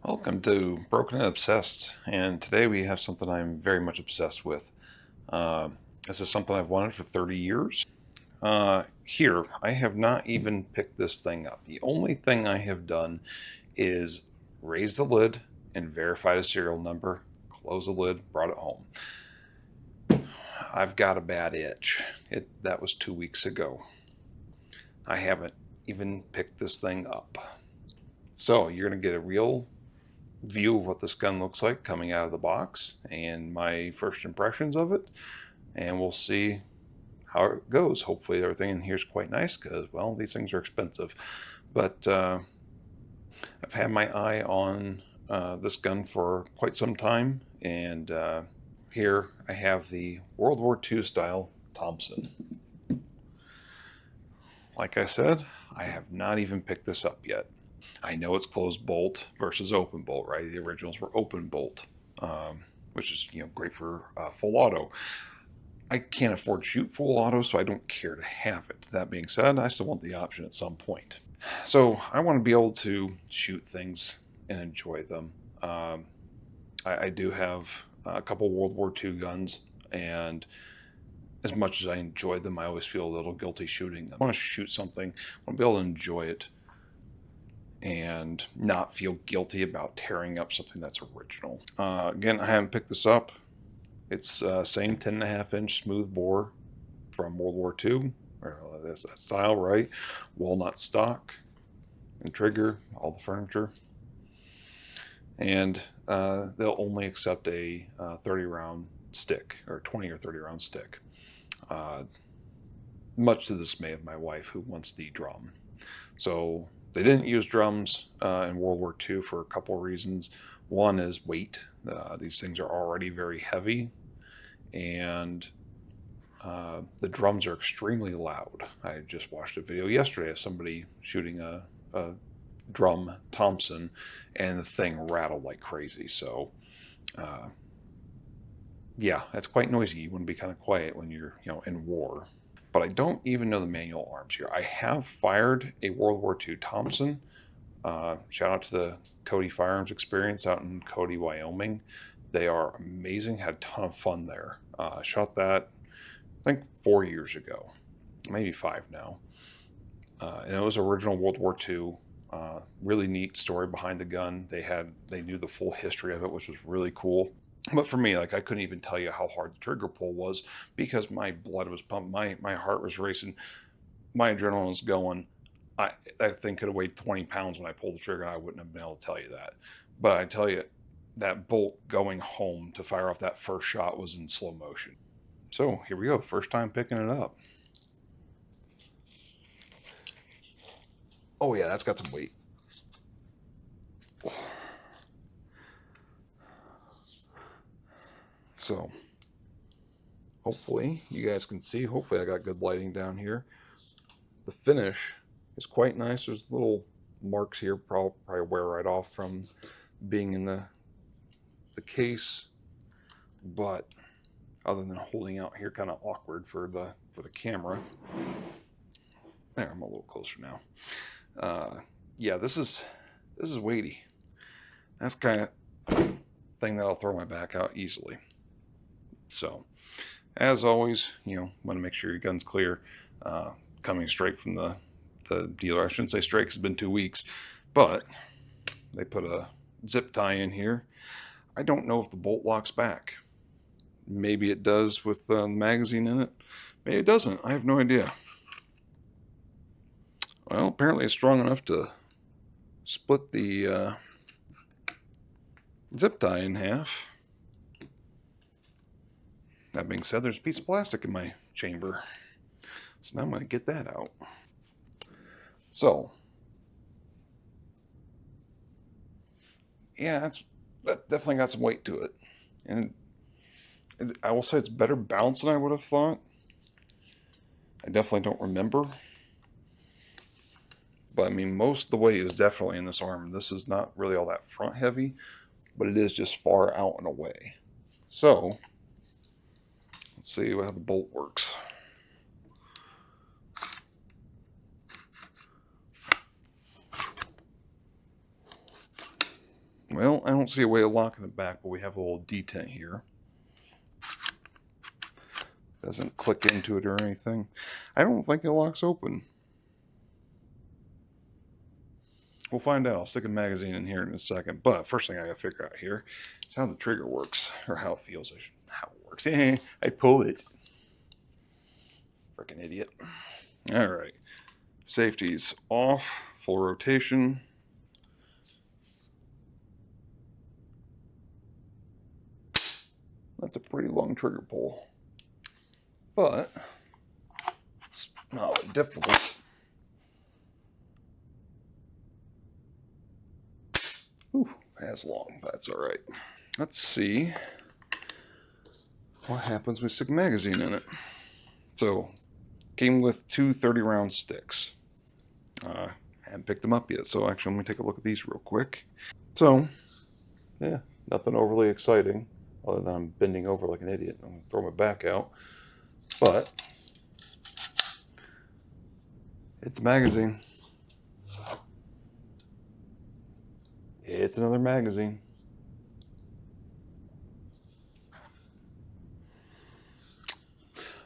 Welcome to Broken and Obsessed, and today we have something I'm very much obsessed with. This is something I've wanted for 30 years. Here, I have not even picked this thing up. The only thing I have done is raise the lid and verify the serial number, close the lid, brought it home. I've got a bad itch. That was 2 weeks ago. I haven't even picked this thing up. So you're going to get a real view of what this gun looks like coming out of the box and my first impressions of it, and we'll see how it goes. Hopefully everything in here is quite nice because, well, these things are expensive, but I've had my eye on this gun for quite some time, and here I have the World War II style Thompson. Like I said, I have not even picked this up yet. I know it's closed bolt versus open bolt, right? The originals were open bolt, which is great for full auto. I can't afford to shoot full auto, so I don't care to have it. That being said, I still want the option at some point. So I want to be able to shoot things and enjoy them. I do have a couple World War II guns, and as much as I enjoy them, I always feel a little guilty shooting them. I want to shoot something, I want to be able to enjoy it, and not feel guilty about tearing up something that's original. Again, I haven't picked this up. It's same 10.5-inch smooth bore from World War II, or that's that style, right? Walnut stock and trigger, all the furniture. And they'll only accept a 30-round stick, or 20 or 30-round stick. Much to the dismay of my wife, who wants the drum. So they didn't use drums in World War II for a couple of reasons. One is weight. These things are already very heavy, and the drums are extremely loud. I just watched a video yesterday of somebody shooting a drum Thompson, and the thing rattled like crazy. So yeah, that's quite noisy. You want to be kind of quiet when you're in war. But I don't even know the manual arms here. I have fired a World War II Thompson. Shout out to the Cody Firearms Experience out in Cody, Wyoming. They are amazing. Had a ton of fun there. Shot that, I think, 4 years ago, maybe 5 now. And it was original World War II. Really neat story behind the gun. They knew the full history of it, which was really cool. But for me, like, I couldn't even tell you how hard the trigger pull was because my blood was pumping, my heart was racing, my adrenaline was going. That thing could have weighed 20 pounds when I pulled the trigger, and I wouldn't have been able to tell you that. But I tell you, that bolt going home to fire off that first shot was in slow motion. So here we go, first time picking it up. Oh yeah, that's got some weight. So hopefully you guys can see. Hopefully I got good lighting down here. The finish is quite nice. There's little marks here, probably wear right off from being in the case, but other than holding out here, kind of awkward for the camera. There, I'm a little closer now. Yeah, this is weighty. That's kind of thing that'll throw my back out easily. So, as always, want to make sure your gun's clear. Coming straight from the dealer. I shouldn't say straight because it's been 2 weeks, but they put a zip tie in here. I don't know if the bolt locks back. Maybe it does with the magazine in it. Maybe it doesn't. I have no idea. Well, apparently it's strong enough to split the zip tie in half. That being said, there's a piece of plastic in my chamber. So now I'm going to get that out. So, yeah, that definitely got some weight to it. And I will say it's better balanced than I would have thought. I definitely don't remember. But I mean, most of the weight is definitely in this arm. This is not really all that front heavy, but it is just far out and away. So, let's see how the bolt works. Well, I don't see a way of locking it back, but we have a little detent here. Doesn't click into it or anything. I don't think it locks open. We'll find out. I'll stick a magazine in here in a second. But first thing I gotta figure out here is how the trigger works, or how it feels. How it works. I pulled it. Freaking idiot. All right. Safety's off. Full rotation. That's a pretty long trigger pull, but it's not difficult. Ooh, as long. That's all right. Let's see what happens when we stick a magazine in it. So, came with two 30-round sticks. Haven't picked them up yet, so actually, I'm gonna take a look at these real quick. So, yeah, nothing overly exciting, other than I'm bending over like an idiot. I'm gonna throw my back out, but it's a magazine. It's another magazine.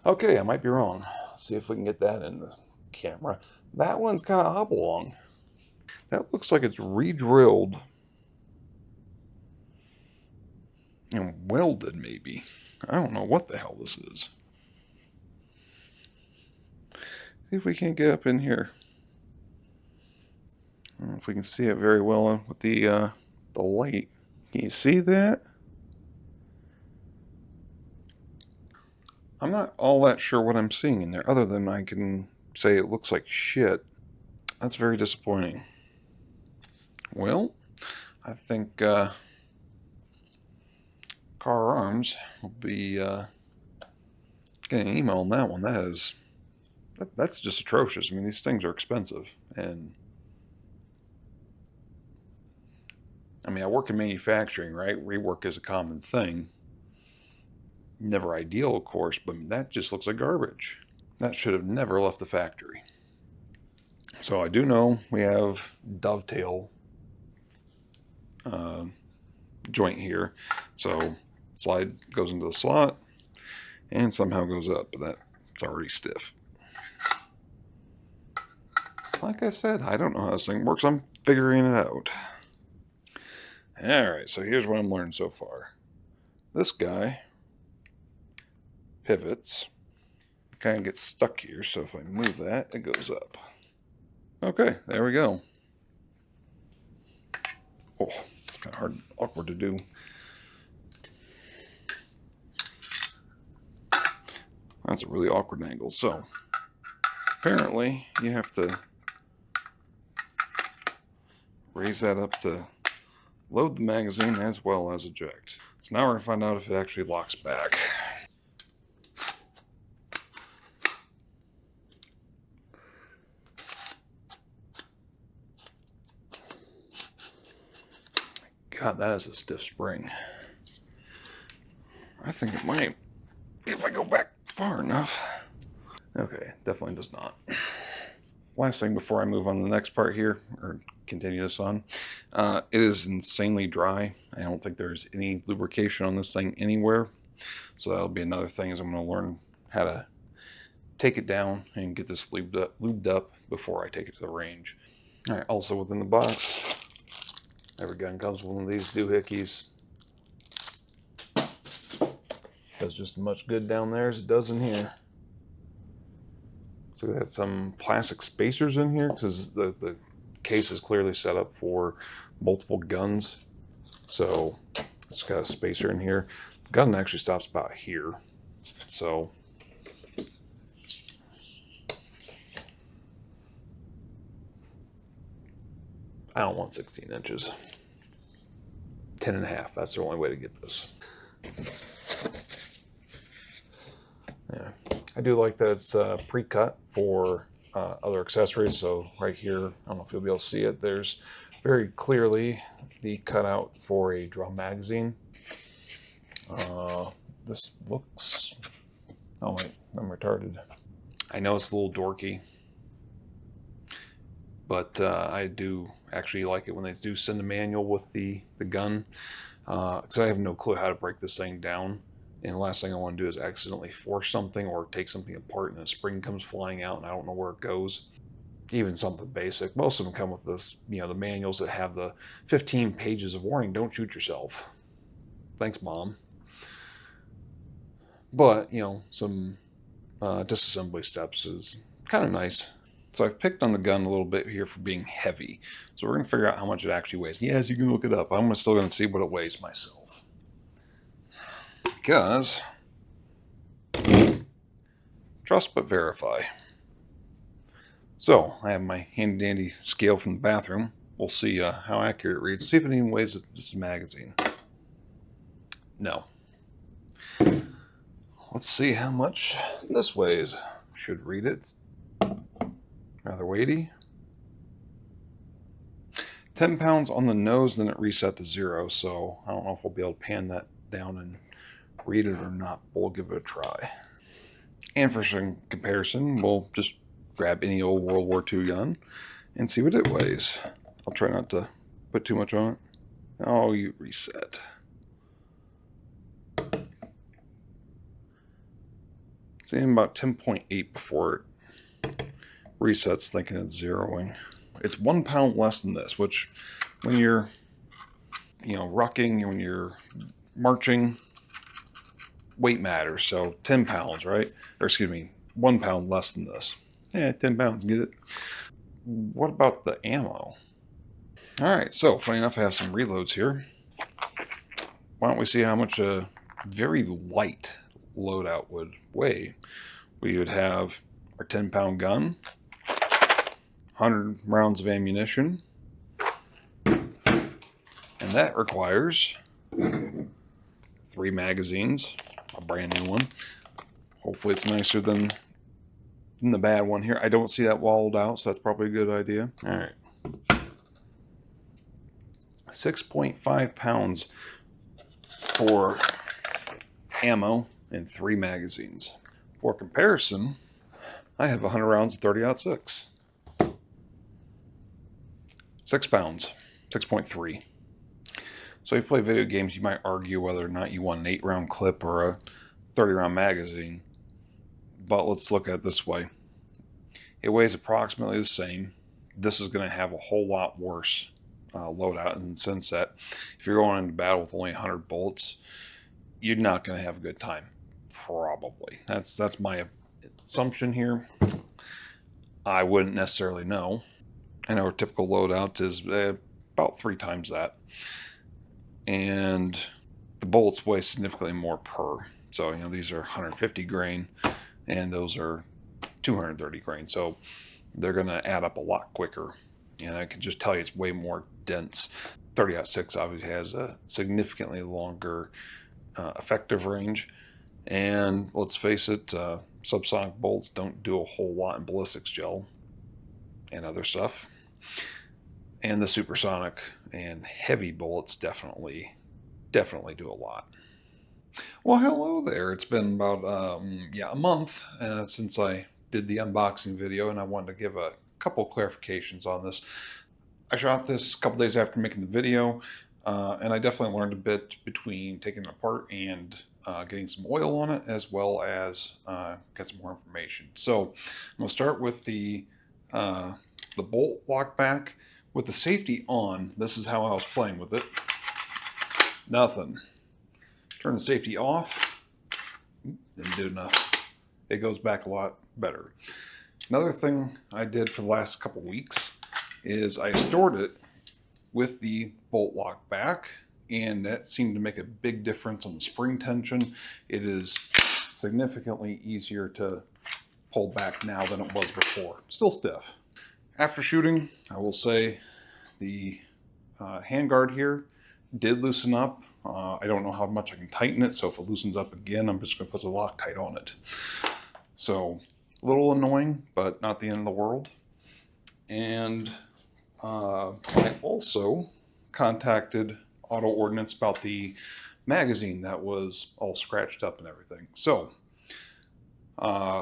Okay, I might be wrong. Let's see if we can get that in the camera. That one's kind of oblong. That looks like it's re-drilled and welded, maybe. I don't know what the hell this is. See if we can't get up in here. I don't know if we can see it very well with the light. Can you see that? I'm not all that sure what I'm seeing in there, other than I can say it looks like shit. That's very disappointing. Well, I think Car Arms will be getting an email on that one. That's just atrocious. I mean, these things are expensive, and I mean, I work in manufacturing, right? Rework is a common thing. Never ideal, of course, but that just looks like garbage. That should have never left the factory. So I do know we have dovetail joint here. So slide goes into the slot and somehow goes up, but that's already stiff. Like I said, I don't know how this thing works. I'm figuring it out. Alright, so here's what I'm learning so far. This guy pivots, kind of gets stuck here, so if I move that, it goes up. Okay, there we go. Oh, it's kind of hard, awkward to do. That's a really awkward angle. So, apparently, you have to raise that up to load the magazine as well as eject. So now we're going to find out if it actually locks back. God, that is a stiff spring. I think it might, if I go back far enough. Okay, definitely does not. Last thing before I move on to the next part here, or continue this on, it is insanely dry. I don't think there's any lubrication on this thing anywhere. So that'll be another thing, is I'm going to learn how to take it down and get this lubed up before I take it to the range. All right, also within the box, every gun comes with one of these doohickeys. Does just as much good down there as it does in here. So we had some plastic spacers in here because the case is clearly set up for multiple guns. So it's got a spacer in here. The gun actually stops about here. So I don't want 16 inches. 10 and a half, that's the only way to get this. Yeah, I do like that it's pre-cut for other accessories. So right here, I don't know if you'll be able to see it, there's very clearly the cutout for a drum magazine. This looks, oh wait, I'm retarded. I know it's a little dorky, but I do actually like it when they do send a manual with the gun, because I have no clue how to break this thing down. And the last thing I want to do is accidentally force something or take something apart and a spring comes flying out and I don't know where it goes. Even something basic. Most of them come with this, the manuals that have the 15 pages of warning, don't shoot yourself. Thanks, Mom. But, some disassembly steps is kind of nice. So I've picked on the gun a little bit here for being heavy. So we're going to figure out how much it actually weighs. Yes, you can look it up. I'm still going to see what it weighs myself. Because trust but verify. So I have my handy dandy scale from the bathroom. We'll see how accurate it reads. See if it even weighs this magazine. No. Let's see how much this weighs. Should read it. It's rather weighty. 10 pounds on the nose, then it reset to 0. So I don't know if we'll be able to pan that down and read it or not, but we'll give it a try. And for some comparison, we'll just grab any old World War II gun and see what it weighs. I'll try not to put too much on it. Oh, you reset. It's in about 10.8 before it resets, thinking it's zeroing. It's 1 pound less than this, which when you're, rucking, when you're marching, weight matters. So 10 pounds, right? Or excuse me, 1 pound less than this. Yeah, 10 pounds, get it? What about the ammo? All right, so funny enough, I have some reloads here. Why don't we see how much a very light loadout would weigh? We would have our 10-pound gun, 100 rounds of ammunition, and that requires 3 magazines, a brand new one. Hopefully it's nicer than the bad one here. I don't see that walled out, so that's probably a good idea. All right. 6.5 pounds for ammo and 3 magazines. For comparison, I have 100 rounds of 30-06. 6 pounds, 6.3. So if you play video games, you might argue whether or not you want an 8-round clip or a 30-round magazine. But let's look at it this way. It weighs approximately the same. This is going to have a whole lot worse loadout in the sense that if you're going into battle with only 100 bullets, you're not going to have a good time. Probably. That's my assumption here. I wouldn't necessarily know. I know our typical loadout is about 3 times that. And the bullets weigh significantly more per. So, these are 150 grain and those are 230 grain. So they're going to add up a lot quicker. And I can just tell you it's way more dense. 30-06 obviously has a significantly longer effective range. And let's face it, subsonic bolts don't do a whole lot in ballistics gel and other stuff. And the supersonic and heavy bullets definitely do a lot. Well, hello there. It's been about a month since I did the unboxing video, and I wanted to give a couple clarifications on this. I shot this a couple days after making the video, and I definitely learned a bit between taking it apart and getting some oil on it, as well as get some more information. So I'm going to start with the bolt lock back. With the safety on, this is how I was playing with it. Nothing. Turn the safety off. Didn't do enough. It goes back a lot better. Another thing I did for the last couple weeks is I stored it with the bolt lock back, and that seemed to make a big difference on the spring tension. It is significantly easier to pull back now than it was before. Still stiff. After shooting, I will say the handguard here did loosen up. I don't know how much I can tighten it, so if it loosens up again, I'm just going to put the Loctite on it. So, a little annoying, but not the end of the world. And I also contacted Auto Ordnance about the magazine that was all scratched up and everything. So, turns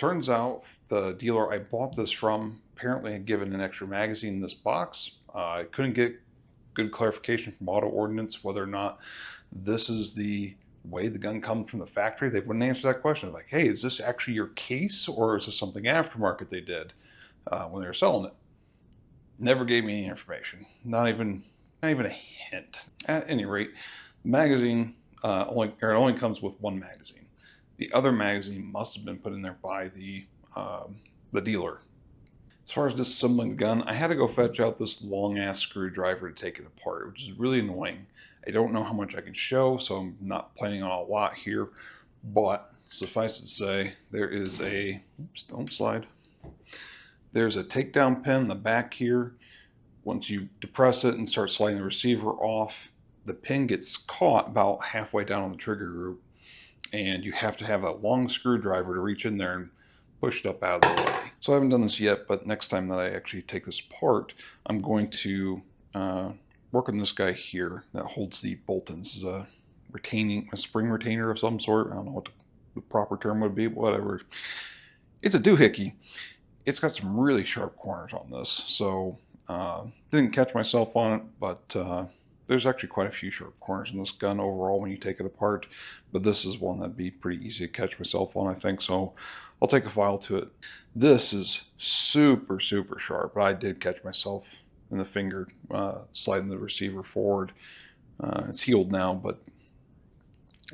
Turns out the dealer I bought this from apparently had given an extra magazine in this box. I couldn't get good clarification from Auto Ordnance whether or not this is the way the gun comes from the factory. They wouldn't answer that question. Like, hey, is this actually your case, or is this something aftermarket they did when they were selling it? Never gave me any information. Not even a hint. At any rate, the magazine only comes with one magazine. The other magazine must have been put in there by the dealer. As far as disassembling the gun, I had to go fetch out this long-ass screwdriver to take it apart, which is really annoying. I don't know how much I can show, so I'm not planning on a lot here, but suffice it to say, there is a, oops, don't slide. There's a takedown pin in the back here. Once you depress it and start sliding the receiver off, the pin gets caught about halfway down on the trigger group, and you have to have a long screwdriver to reach in there and push it up out of the way. So I haven't done this yet, but next time that I actually take this apart, I'm going to work on this guy here that holds the bolt-ins. This is a spring retainer of some sort. I don't know what the proper term would be, whatever. It's a doohickey. It's got some really sharp corners on this, so didn't catch myself on it, but there's actually quite a few sharp corners in this gun overall when you take it apart, but this is one that'd be pretty easy to catch myself on, I think, so I'll take a file to it. This is super, super sharp, but I did catch myself in the finger sliding the receiver forward. It's healed now, but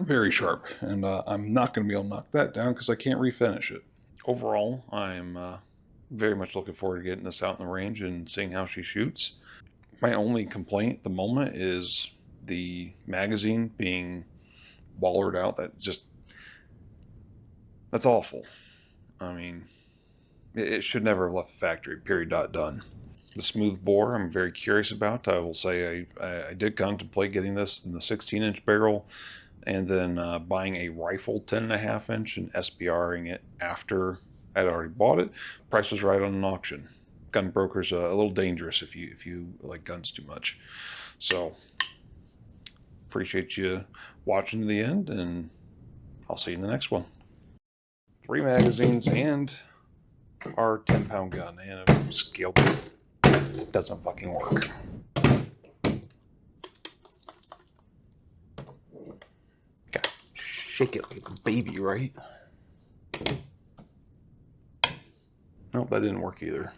very sharp, and I'm not going to be able to knock that down because I can't refinish it. Overall, I'm very much looking forward to getting this out in the range and seeing how she shoots. My only complaint at the moment is the magazine being wallered out. That's awful. I mean, it should never have left the factory, period, done. The smooth bore I'm very curious about. I will say I did contemplate getting this in the 16-inch barrel and then buying a rifle 10.5-inch and SBRing it after I'd already bought it. Price was right on an auction. Gun broker's a little dangerous if you like guns too much. So appreciate you watching to the end, and I'll see you in the next one. 3 magazines and our 10-pound gun and a scale doesn't fucking work. Gotta shake it like a baby, right? Nope, that didn't work either.